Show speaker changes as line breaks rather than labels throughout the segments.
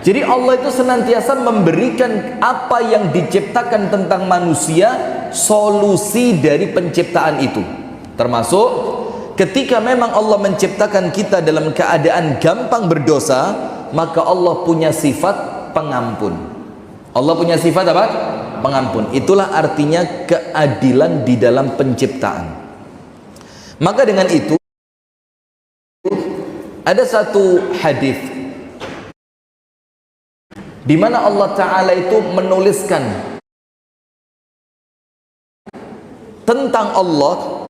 Jadi Allah itu senantiasa memberikan apa yang diciptakan tentang manusia, solusi dari penciptaan itu. Termasuk ketika memang Allah menciptakan kita dalam keadaan gampang berdosa, maka Allah punya sifat pengampun. Allah punya sifat apa? Pengampun. Itulah artinya keadilan di dalam penciptaan. Maka dengan itu ada satu hadis di mana Allah Ta'ala itu menuliskan tentang Allah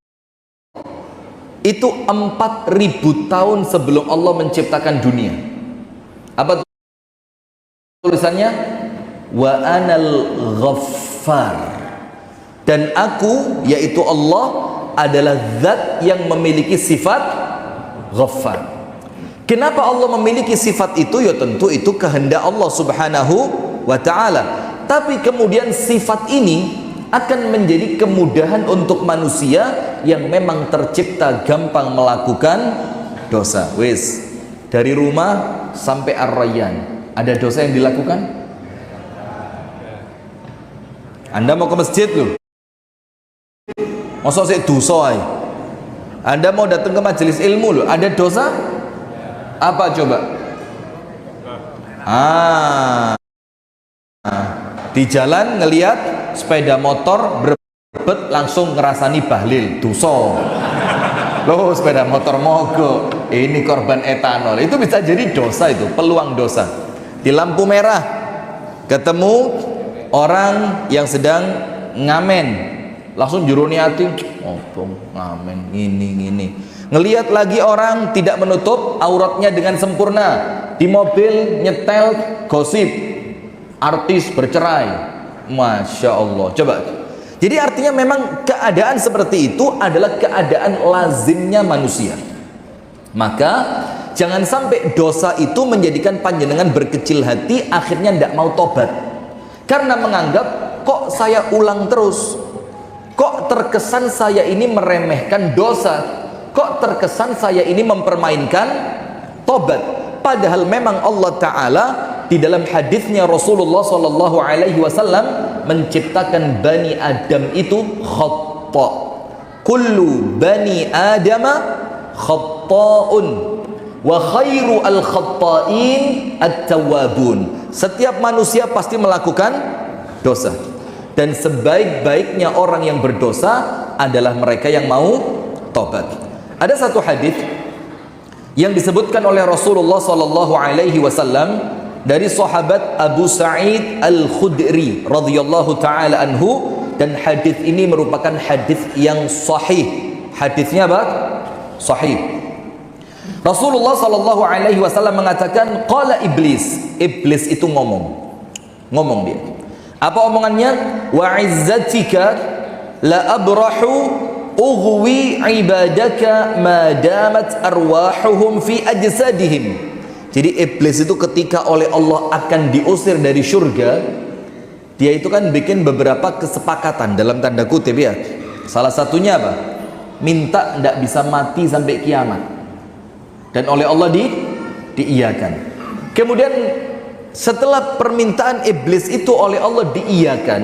itu 4.000 tahun sebelum Allah menciptakan dunia. Apa tulisannya? Wa anal ghaffar, dan aku, yaitu Allah, adalah zat yang memiliki sifat ghaffar. Kenapa Allah memiliki sifat itu? Ya tentu itu kehendak Allah Subhanahu wa ta'ala. Tapi kemudian sifat ini akan menjadi kemudahan untuk manusia yang memang tercipta gampang melakukan dosa. Wis, dari rumah sampai Ar-Rayyan ada dosa yang dilakukan? Anda mau ke masjid loh, masa sih dosa? Anda mau datang ke majelis ilmu loh, ada dosa? Apa coba? Di jalan ngelihat sepeda motor berbet langsung ngerasani bahlil, dosa. Loh, sepeda motor mogok, ini korban etanol, itu bisa jadi dosa, itu peluang dosa. Di lampu merah ketemu orang yang sedang ngamen, langsung juruni hati, ngomong ngamen gini. Ngelihat lagi orang tidak menutup auratnya dengan sempurna, di mobil nyetel gosip artis bercerai, Masya Allah. Coba, jadi artinya memang keadaan seperti itu adalah keadaan lazimnya manusia. Maka jangan sampai dosa itu menjadikan panjenengan berkecil hati, akhirnya tidak mau tobat karena menganggap, kok saya ulang terus, kok terkesan saya ini meremehkan dosa, kok terkesan saya ini mempermainkan tobat. Padahal memang Allah Ta'ala di dalam hadisnya Rasulullah Sallallahu Alaihi Wasallam menciptakan Bani Adam itu khata. Kullu Bani Adama khata'un wa khairu al-khatta'in at-tawwabun. Setiap manusia pasti melakukan dosa, dan sebaik-baiknya orang yang berdosa adalah mereka yang mau tobat. Ada satu hadis yang disebutkan oleh Rasulullah sallallahu alaihi wasallam dari sahabat Abu Sa'id Al-Khudri radhiyallahu taala anhu, dan hadis ini merupakan hadis yang sahih. Hadisnya apa? Sahih. Rasulullah sallallahu alaihi wasallam mengatakan, qala iblis. Iblis itu ngomong dia. Apa omongannya? Wa izzatika la abrahu ughwi ibadaka ma damat arwahuhum fi ajsadihim. Jadi iblis itu ketika oleh Allah akan diusir dari surga, dia itu kan bikin beberapa kesepakatan dalam tanda kutip ya. Salah satunya apa? Minta tidak bisa mati sampai kiamat, dan oleh Allah diiyakan. Kemudian setelah permintaan iblis itu oleh Allah diiyakan,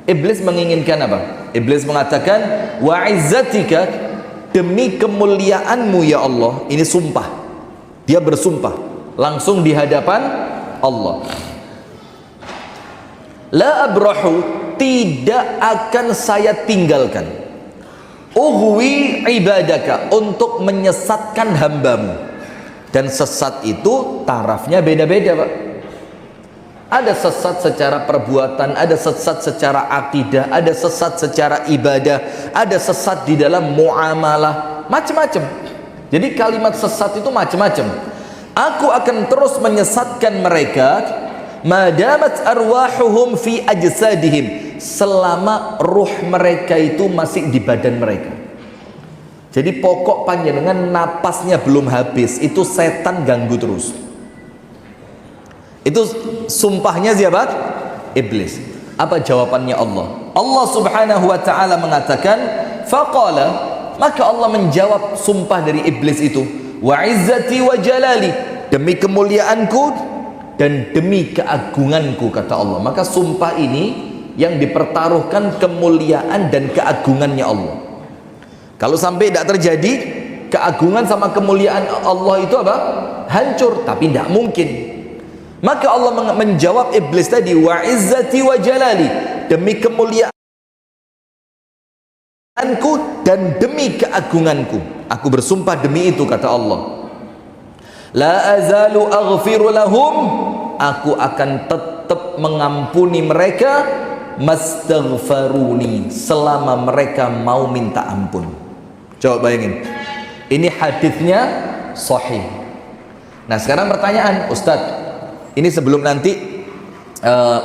iblis menginginkan apa? Iblis mengatakan, wa izzatika, demi kemuliaanmu ya Allah. Ini sumpah, dia bersumpah langsung di hadapan Allah. La abrahu, tidak akan saya tinggalkan, ughwi ibadaka, untuk menyesatkan hambamu. Dan sesat itu tarafnya beda-beda, Pak. Ada sesat secara perbuatan, ada sesat secara akidah, ada sesat secara ibadah, ada sesat di dalam muamalah, macam-macam. Jadi kalimat sesat itu macam-macam. Aku akan terus menyesatkan mereka madamat arwahuhum fi ajsadihim, selama ruh mereka itu masih di badan mereka. Jadi pokok panjenengan napasnya belum habis, itu setan ganggu terus. Itu sumpahnya siapa? Iblis. Apa jawabannya Allah? Allah Subhanahu wa ta'ala mengatakan, faqala, maka Allah menjawab sumpah dari iblis itu, wa izzati wa jalali, demi kemuliaanku dan demi keagunganku, kata Allah. Maka sumpah ini yang dipertaruhkan kemuliaan dan keagungannya Allah. Kalau sampai tidak terjadi, keagungan sama kemuliaan Allah itu apa? Hancur, tapi tidak mungkin. Maka Allah menjawab iblis tadi, wa izzati wa jalali, demi kemuliaanku dan demi keagunganku, aku bersumpah demi itu, kata Allah. La azalu aghfiru lahum, aku akan tetap mengampuni mereka, mastaghfaruni, selama mereka mau minta ampun. Coba bayangin, ini hadisnya sahih. Nah sekarang pertanyaan, Ustadz, ini sebelum nanti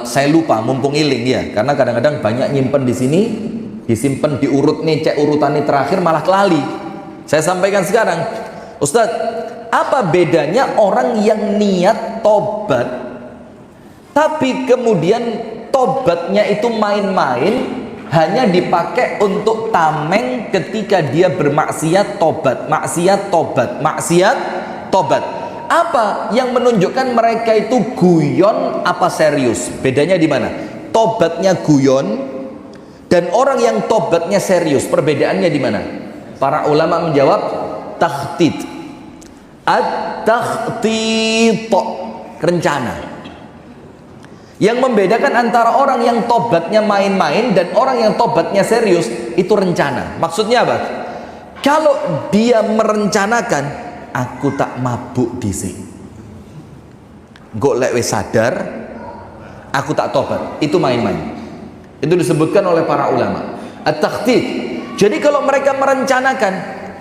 saya lupa, mumpung iling ya, karena kadang-kadang banyak nyimpen di sini, disimpan diurut nih, cek urutannya terakhir malah kelali. Saya sampaikan sekarang, Ustadz, apa bedanya orang yang niat tobat tapi kemudian tobatnya itu main-main, hanya dipakai untuk tameng ketika dia bermaksiat tobat, maksiat tobat, maksiat tobat. Apa yang menunjukkan mereka itu guyon apa serius? Bedanya di mana? Tobatnya guyon dan orang yang tobatnya serius, perbedaannya di mana? Para ulama menjawab takhtid, at-takhtid, rencana. Yang membedakan antara orang yang tobatnya main-main dan orang yang tobatnya serius itu rencana. Maksudnya apa? Kalau dia merencanakan, aku tak mabuk dhisik, golek wis sadar, aku tak tobat, itu main-main. Itu disebutkan oleh para ulama at-takhtid. Jadi kalau mereka merencanakan,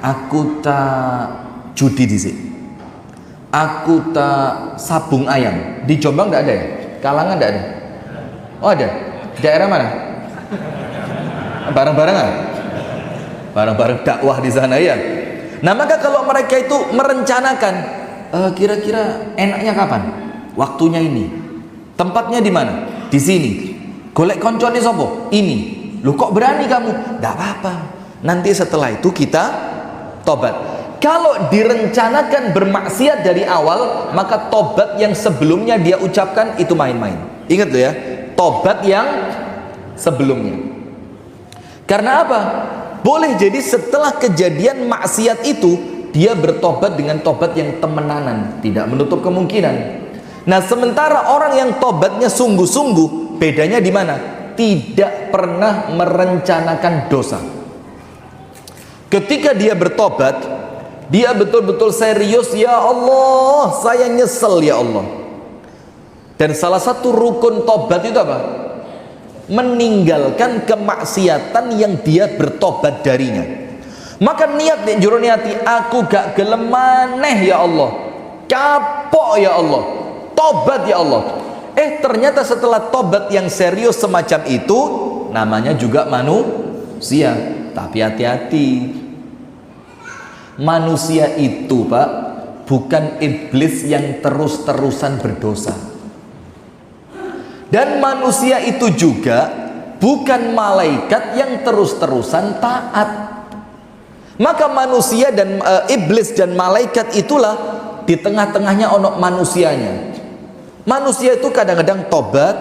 aku tak judi dhisik, aku tak sabung ayam. Di Jombang tidak ada ya? Kalangan tidak ada? Oh ada? Daerah mana? Bareng-barengan? Bareng-bareng dakwah di sana ya. Nah maka kalau mereka itu merencanakan, kira-kira enaknya kapan? Waktunya ini. Tempatnya di mana? Di sini. Golek koncone sopo? Ini. Lu kok berani kamu? Tidak apa-apa. Nanti setelah itu kita tobat. Kalau direncanakan bermaksiat dari awal, maka tobat yang sebelumnya dia ucapkan itu main-main. Ingat loh ya, tobat yang sebelumnya. Karena apa? Boleh jadi setelah kejadian maksiat itu, dia bertobat dengan tobat yang temenanan, tidak menutup kemungkinan. Nah sementara orang yang tobatnya sungguh-sungguh, bedanya di mana? Tidak pernah merencanakan dosa. Ketika dia bertobat, dia betul-betul serius, ya Allah, saya nyesel ya Allah. Dan salah satu rukun tobat itu apa? Meninggalkan kemaksiatan yang dia bertobat darinya. Maka niat nih juru niati, aku gak gelem maneh ya Allah, kapok ya Allah, tobat ya Allah. Ternyata setelah tobat yang serius semacam itu, namanya juga manusia. Tapi hati-hati, manusia itu Pak bukan iblis yang terus-terusan berdosa, dan manusia itu juga bukan malaikat yang terus-terusan taat. Maka manusia dan iblis dan malaikat itulah di tengah-tengahnya ono manusianya. Manusia itu kadang-kadang tobat,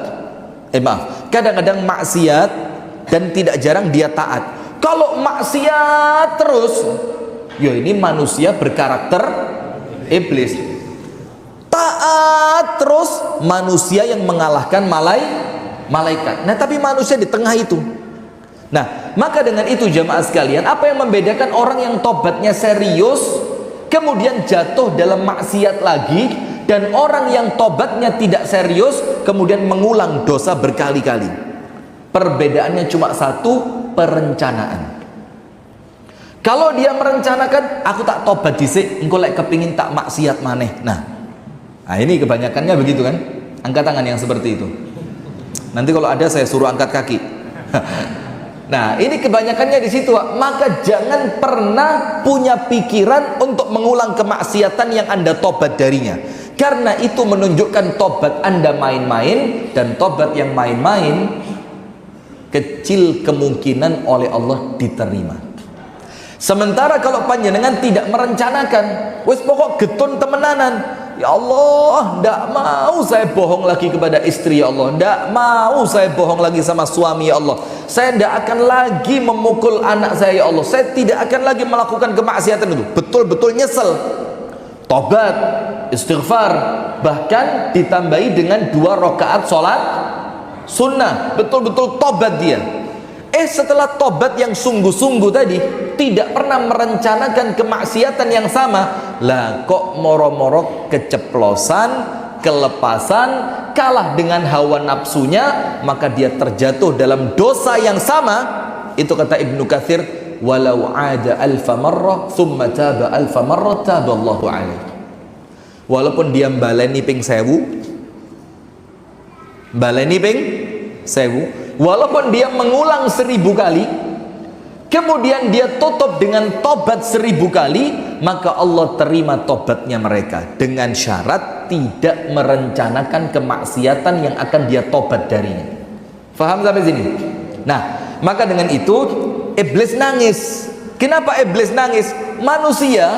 kadang-kadang maksiat, dan tidak jarang dia taat. Kalau maksiat terus, ya ini manusia berkarakter iblis. Taat terus, manusia yang mengalahkan malaikat. Nah tapi manusia di tengah itu. Nah maka dengan itu jamaah sekalian, apa yang membedakan orang yang tobatnya serius kemudian jatuh dalam maksiat lagi, dan orang yang tobatnya tidak serius kemudian mengulang dosa berkali-kali? Perbedaannya cuma satu, perencanaan. Kalau dia merencanakan, aku tak tobat dhisik, engko lek kepingin tak maksiat maneh. Nah ini kebanyakannya begitu kan? Angkat tangan yang seperti itu. Nanti kalau ada saya suruh angkat kaki. Nah ini kebanyakannya di situ. Maka jangan pernah punya pikiran untuk mengulang kemaksiatan yang Anda tobat darinya, karena itu menunjukkan tobat Anda main-main, dan tobat yang main-main kecil kemungkinan oleh Allah diterima. Sementara kalau panjenengan tidak merencanakan, wis pokok getun temenanan, Ya Allah, tidak mau saya bohong lagi kepada istri ya Allah, tidak mau saya bohong lagi sama suami ya Allah, saya tidak akan lagi memukul anak saya ya Allah, saya tidak akan lagi melakukan kemaksiatan itu. Betul-betul nyesel, tobat, istighfar, bahkan ditambahi dengan 2 rakaat sholat sunnah, betul-betul tobat dia. Setelah tobat yang sungguh-sungguh tadi, tidak pernah merencanakan kemaksiatan yang sama, lah kok moro-moro keceplosan, kelepasan, kalah dengan hawa nafsunya, maka dia terjatuh dalam dosa yang sama. Itu kata Ibnu Katsir, walau ada alfa marrah thumma taba alfa marrah taballahu alaihi. Walaupun dia baleni ping 1000, baleni ping 1000, walaupun dia mengulang 1000 kali, kemudian dia tutup dengan tobat 1000 kali, maka Allah terima tobatnya mereka dengan syarat tidak merencanakan kemaksiatan yang akan dia tobat darinya. Faham sampai sini? Nah, maka dengan itu iblis nangis. Kenapa iblis nangis? Manusia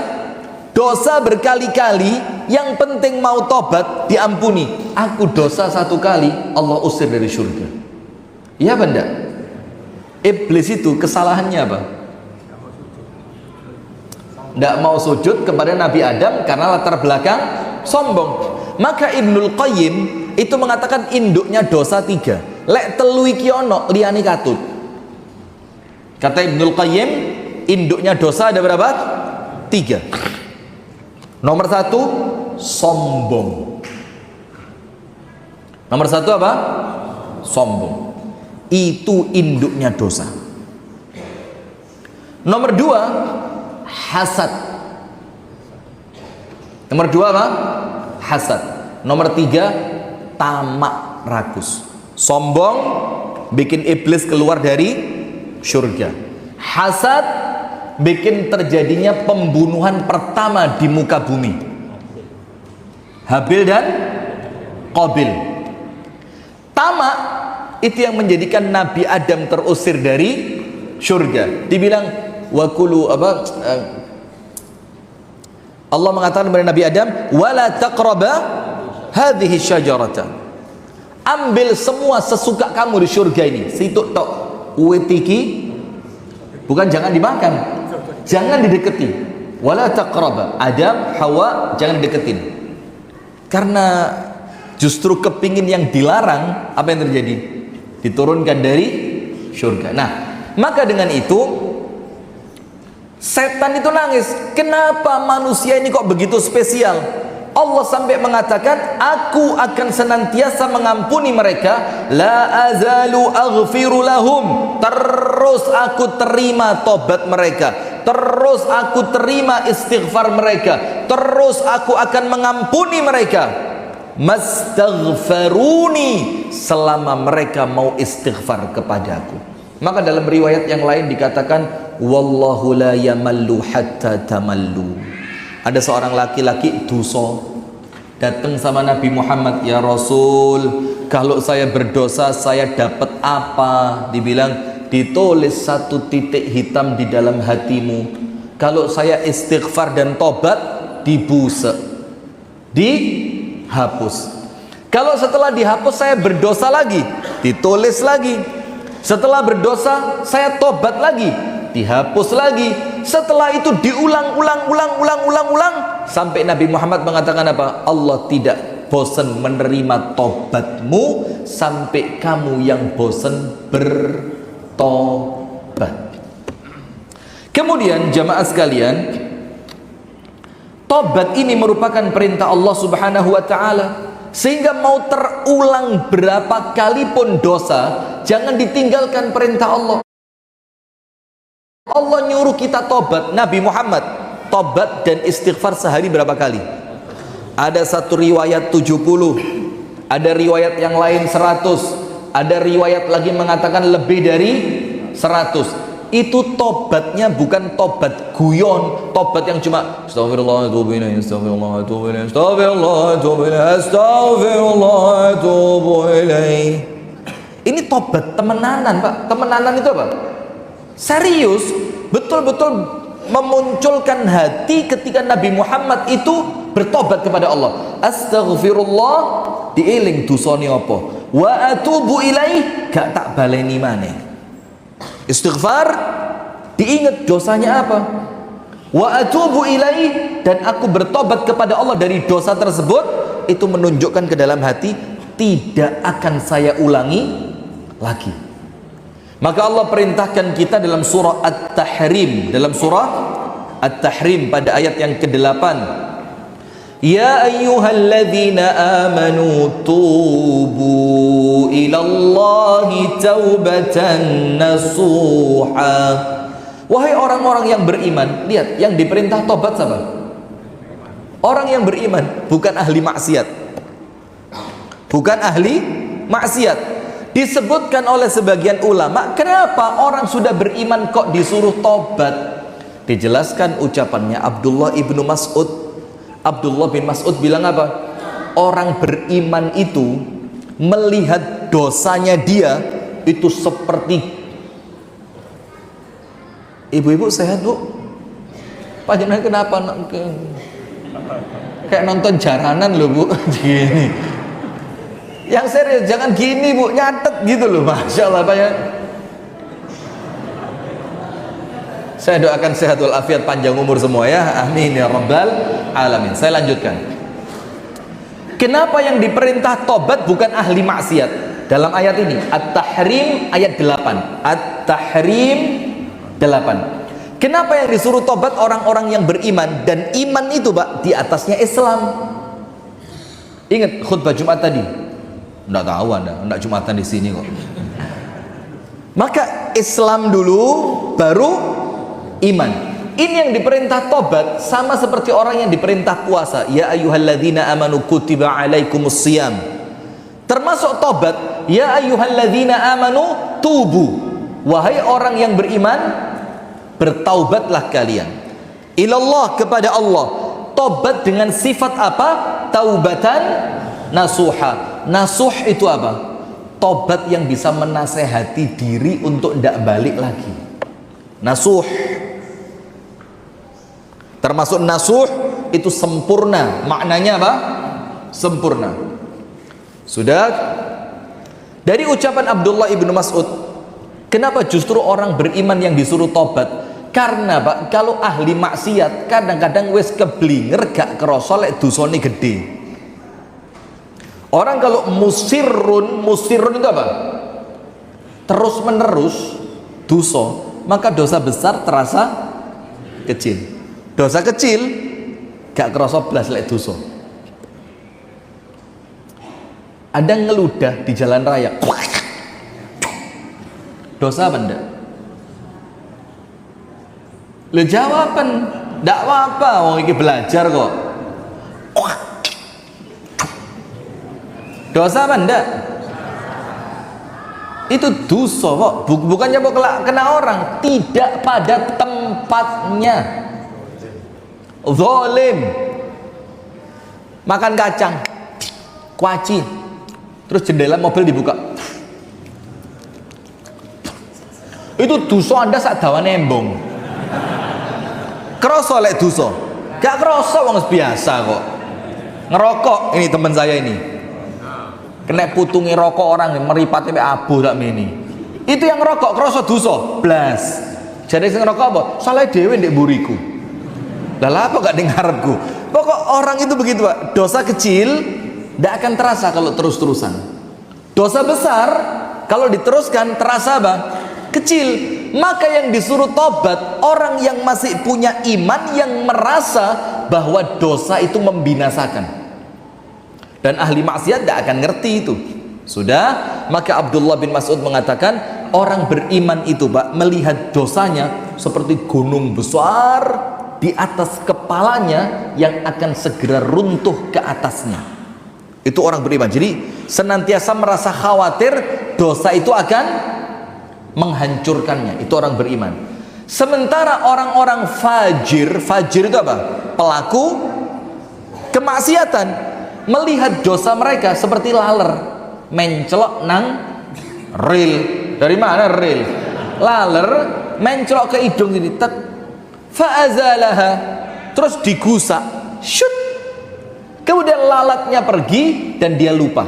dosa berkali-kali, yang penting mau tobat diampuni. Aku dosa 1 kali, Allah usir dari surga. Iya benda. Iblis itu kesalahannya apa? Tidak mau sujud kepada Nabi Adam karena latar belakang sombong. Maka Ibnul Qayyim itu mengatakan induknya dosa 3. Lek telu iki ono liyane katut. Kata Ibnul Qayyim, induknya dosa ada berapa? 3. Nomor 1, sombong. Nomor 1 apa? Sombong. Itu induknya dosa. Nomor 2, hasad. Nomor 2 apa? Hasad. Nomor 3, tamak rakus. Sombong bikin iblis keluar dari surga. Hasad bikin terjadinya pembunuhan pertama di muka bumi, Habil dan Qabil. Tamak itu yang menjadikan Nabi Adam terusir dari surga. Dibilang wakulu apa? Allah mengatakan kepada Nabi Adam, wala taqraba hadhihi syajarata. Ambil semua sesuka kamu di surga ini. Situ tok uetiki, bukan jangan dimakan, jangan dideketi. Wala taqraba. Adam, Hawa jangan dideketin. Karena justru kepingin yang dilarang, apa yang terjadi? Diturunkan dari surga. Nah, maka dengan itu setan itu nangis. Kenapa manusia ini kok begitu spesial? Allah sampai mengatakan, aku akan senantiasa mengampuni mereka, la azalu aghfiru lahum. Terus aku terima tobat mereka, terus aku terima istighfar mereka, terus aku akan mengampuni mereka, mastaghfaruni, selama mereka mau istighfar kepadaku. Maka dalam riwayat yang lain dikatakan, wallahu la yamallu hatta tamallu. Ada seorang laki-laki dosa datang sama Nabi Muhammad, ya Rasul, kalau saya berdosa saya dapat apa? Dibilang, ditulis 1 titik hitam di dalam hatimu. Kalau saya istighfar dan tobat, dibusek, dihapus. Kalau setelah dihapus saya berdosa lagi, ditulis lagi. Setelah berdosa saya tobat lagi, dihapus lagi. Setelah itu diulang sampai Nabi Muhammad mengatakan apa? Allah tidak bosan menerima tobatmu sampai kamu yang bosan bertobat. Kemudian jamaah sekalian, tobat ini merupakan perintah Allah Subhanahu wa taala, sehingga mau terulang berapa kali pun dosa, jangan ditinggalkan perintah Allah. Allah nyuruh kita tobat. Nabi Muhammad tobat dan istighfar sehari berapa kali? Ada satu riwayat 70, ada riwayat yang lain 100, ada riwayat lagi mengatakan lebih dari 100. Itu tobatnya bukan tobat guyon, tobat yang cuma astagfirullah atubu ilaih, astagfirullah atubu ilaih, astagfirullah atubu ilaih, astagfirullah atubu ilaih. Ini tobat temenanan, Pak. Temenanan itu apa? Serius, betul-betul memunculkan hati ketika Nabi Muhammad itu bertobat kepada Allah. Astaghfirullah, dieling dosane apa, wa atubu ilaih, gak tak baleni maneh. Istighfar, diingat dosanya apa, wa atubu ilaih, dan aku bertobat kepada Allah dari dosa tersebut. Itu menunjukkan ke dalam hati, tidak akan saya ulangi lagi. Maka Allah perintahkan kita dalam surah At-Tahrim, pada ayat yang ke-8, ya ayyuhalladzina amanu tubu ilallahi taubatan nasuha. Wahai orang-orang yang beriman, lihat, yang diperintah tobat siapa? Orang yang beriman, bukan ahli maksiat. Bukan ahli maksiat. Disebutkan oleh sebagian ulama, kenapa orang sudah beriman kok disuruh tobat? Dijelaskan ucapannya Abdullah ibnu Mas'ud. Abdullah bin Mas'ud bilang apa? Orang beriman itu melihat dosanya dia itu seperti, ibu-ibu sehat bu? Panjenengan kenapa? Kayak nonton jaranan loh bu. Gini. Yang serius, jangan gini bu, nyatet gitu loh. Masya Allah Pak ya. Saya doakan sehat walafiat, panjang umur semua ya, amin ya rabbal alamin. Saya lanjutkan. Kenapa yang diperintah tobat bukan ahli maksiat? Dalam ayat ini At-Tahrim ayat 8. At-Tahrim 8. Kenapa yang disuruh tobat orang-orang yang beriman? Dan iman itu Pak, di atasnya Islam. Ingat khutbah Jumat tadi? Enggak tahu Anda, enggak Jumatan di sini kok. Maka Islam dulu, baru iman. Ini yang diperintah tobat sama seperti orang yang diperintah puasa. Ya ayyuhalladzina amanu kutiba alaikumus shiyam. Termasuk tobat, ya ayyuhalladzina amanu tubu. Wahai orang yang beriman, bertaubatlah kalian ilallah, kepada Allah. Tobat dengan sifat apa? Taubatan nasuha. Nasuh itu apa? Tobat yang bisa menasehati diri untuk tidak balik lagi. Nasuh. Termasuk nasuh itu sempurna. Maknanya apa? Sempurna. Sudah. Dari ucapan Abdullah ibnu Mas'ud, kenapa justru orang beriman yang disuruh tobat? Karena Pak, kalau ahli maksiat kadang-kadang wis keblinger gak kerasa lek dosane gede. Orang kalau musirrun itu apa? Terus menerus dosa, maka dosa besar terasa kecil. Dosa kecil gak kerasa blas lek dosa. Ada ngeludah di jalan raya, dosa apa enggak? Lo jawaban, ndak apa-apa, wong iki belajar kok. Dosa apa enggak? Itu dosa kok, bukannya mau kena orang, tidak pada tempatnya. Zalim. Makan kacang, kuaci, terus jendela mobil dibuka. Itu dosa Anda sak dawane embong. Kroso lek dosa? Gak kroso, wong biasa kok. Ngerokok, ini teman saya ini. Kena putungi rokok orang meripati mek abu tak meni. Itu yang ngerokok kroso dosa? Blas. Jadi sing ngerokok apa? Salah dhewe ndek mburiku. Lah apa gak ning ngarepku? Pokok orang itu begitu, Pak. Dosa kecil ndak akan terasa kalau terus-terusan. Dosa besar kalau diteruskan terasa apa? Kecil. Maka yang disuruh tobat orang yang masih punya iman, yang merasa bahwa dosa itu membinasakan. Dan ahli maksiat tidak akan ngerti itu. Sudah, maka Abdullah bin Mas'ud mengatakan orang beriman itu Pak, melihat dosanya seperti gunung besar di atas kepalanya yang akan segera runtuh ke atasnya. Itu orang beriman. Jadi senantiasa merasa khawatir dosa itu akan menghancurkannya. Itu orang beriman. Sementara orang-orang fajir itu apa? Pelaku kemaksiatan, melihat dosa mereka seperti laler mencelok nang ril. Dari mana ril? Laler mencelok ke hidung ini, tek, fa'azalaha, terus digusak, syut, Kemudian lalatnya pergi dan dia lupa.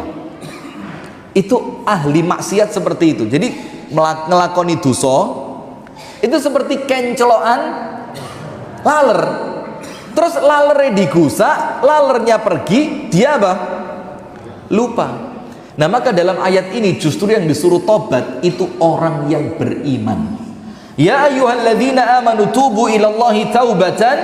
Itu ahli maksiat seperti itu. Jadi ngelakoni dosa itu seperti kencelokan laler. Terus lalernya digusak, lalernya pergi, dia apa? Lupa. Nah, maka dalam ayat ini justru yang disuruh tobat itu orang yang beriman. Ya ayyuhalladzina amanu tubu ilallahi taubatan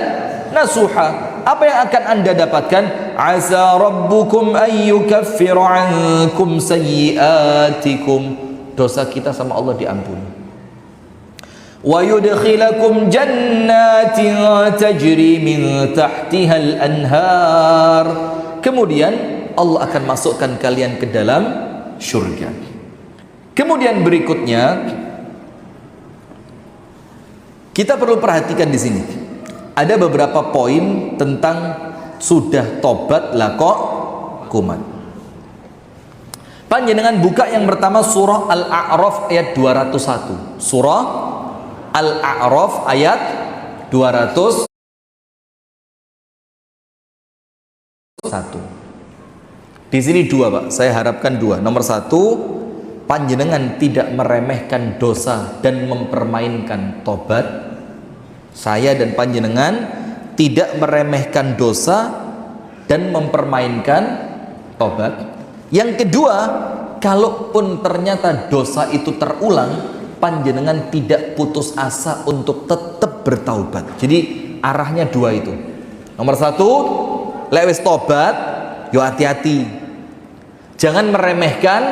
nasuha. Apa yang akan Anda dapatkan? Asa rabbukum ayyukaffira ankum sayyiatikum. Dosa kita sama Allah diampuni. Wa yudkhilakum jannatin tajri min tahtihal anhar. Kemudian Allah akan masukkan kalian ke dalam surga. Kemudian berikutnya kita perlu perhatikan di sini. Ada beberapa poin tentang sudah tobat lah kok kumat. Panjenengan buka yang pertama surah Al-A'raf ayat 201. Surah Al-A'raf ayat 201. Di sini dua, Pak. Saya harapkan dua. Nomor satu, panjenengan tidak meremehkan dosa dan mempermainkan tobat. Saya dan panjenengan tidak meremehkan dosa dan mempermainkan tobat. Yang kedua, kalaupun ternyata dosa itu terulang, panjenengan tidak putus asa untuk tetap bertaubat. Jadi arahnya dua itu. Nomor satu, lek wis tobat, yo hati-hati. Jangan meremehkan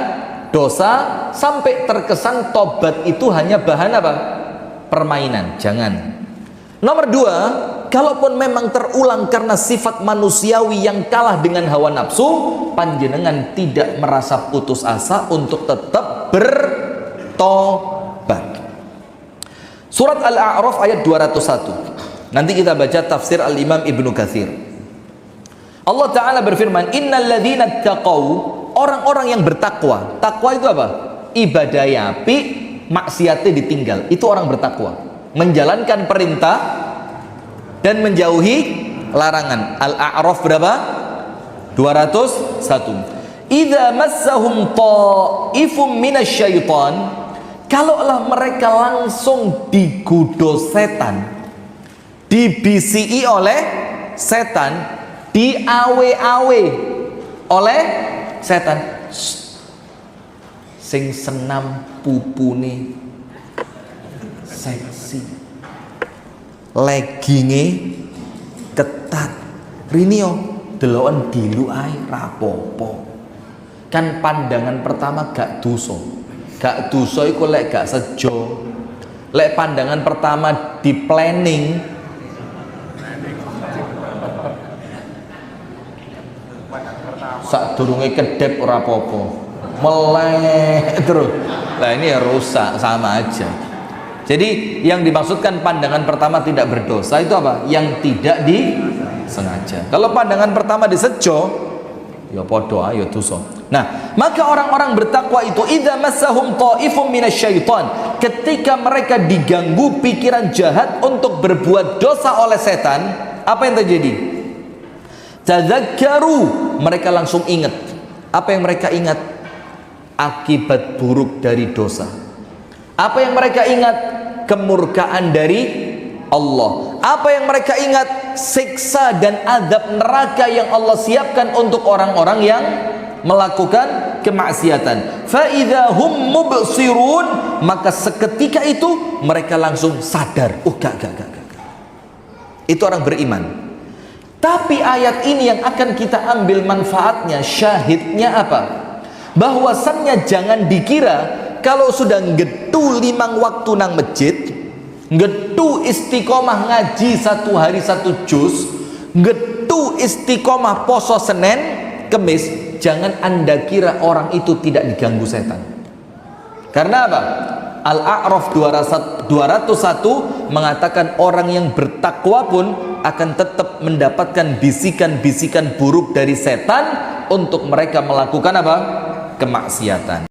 dosa sampai terkesan tobat itu hanya bahan apa? Permainan. Jangan. Nomor dua, kalaupun memang terulang karena sifat manusiawi yang kalah dengan hawa nafsu, panjenengan tidak merasa putus asa untuk tetap bertobat. Surat Al-A'raf ayat 201. Nanti kita baca tafsir Al-Imam Ibnu Katsir. Allah Ta'ala berfirman, innal ladzina taqaw, orang-orang yang bertakwa. Takwa itu apa? Ibadah api, maksiatnya ditinggal. Itu orang bertakwa. Menjalankan perintah dan menjauhi larangan. Al-A'raf berapa? 201. Idza massahum ta'ifum minasyaiton, kalaulah mereka langsung digoda setan, dibisiki oleh setan, diawe-awe oleh setan, sing senam pupune seksi, legginge ketat, rinio deloken dilu ae rapopo. Kan pandangan pertama gak dosa. Gak dosa iku lek gak sejo. Lek pandangan pertama di planning, sadurunge kedep ora apa-apa. Melek terus. Lah ini ya rusak, sama aja. Jadi yang dimaksudkan pandangan pertama tidak berdosa itu apa? Yang tidak disengaja. Kalau pandangan pertama disejo, ya podo ya dosa. Nah, maka orang-orang bertakwa itu idza massahum ta'ifum minasyaiton, ketika mereka diganggu pikiran jahat untuk berbuat dosa oleh setan, apa yang terjadi? Tadzakkaru, mereka langsung ingat. Apa yang mereka ingat? Akibat buruk dari dosa. Apa yang mereka ingat? Kemurkaan dari Allah. Apa yang mereka ingat? Siksa dan azab neraka yang Allah siapkan untuk orang-orang yang melakukan kemaksiatan. Fa idza hum mubsirun, maka seketika itu mereka langsung sadar. Gak. Itu orang beriman. Tapi ayat ini yang akan kita ambil manfaatnya, syahidnya apa? Bahwasannya jangan dikira kalau sudah getu 5 waktu nang masjid, getu istiqomah ngaji 1 hari 1 juz, getu istiqomah poso Senin Kemis, jangan Anda kira orang itu tidak diganggu setan. Karena apa? Al-A'raf 201 mengatakan orang yang bertakwa pun akan tetap mendapatkan bisikan-bisikan buruk dari setan untuk mereka melakukan apa? Kemaksiatan.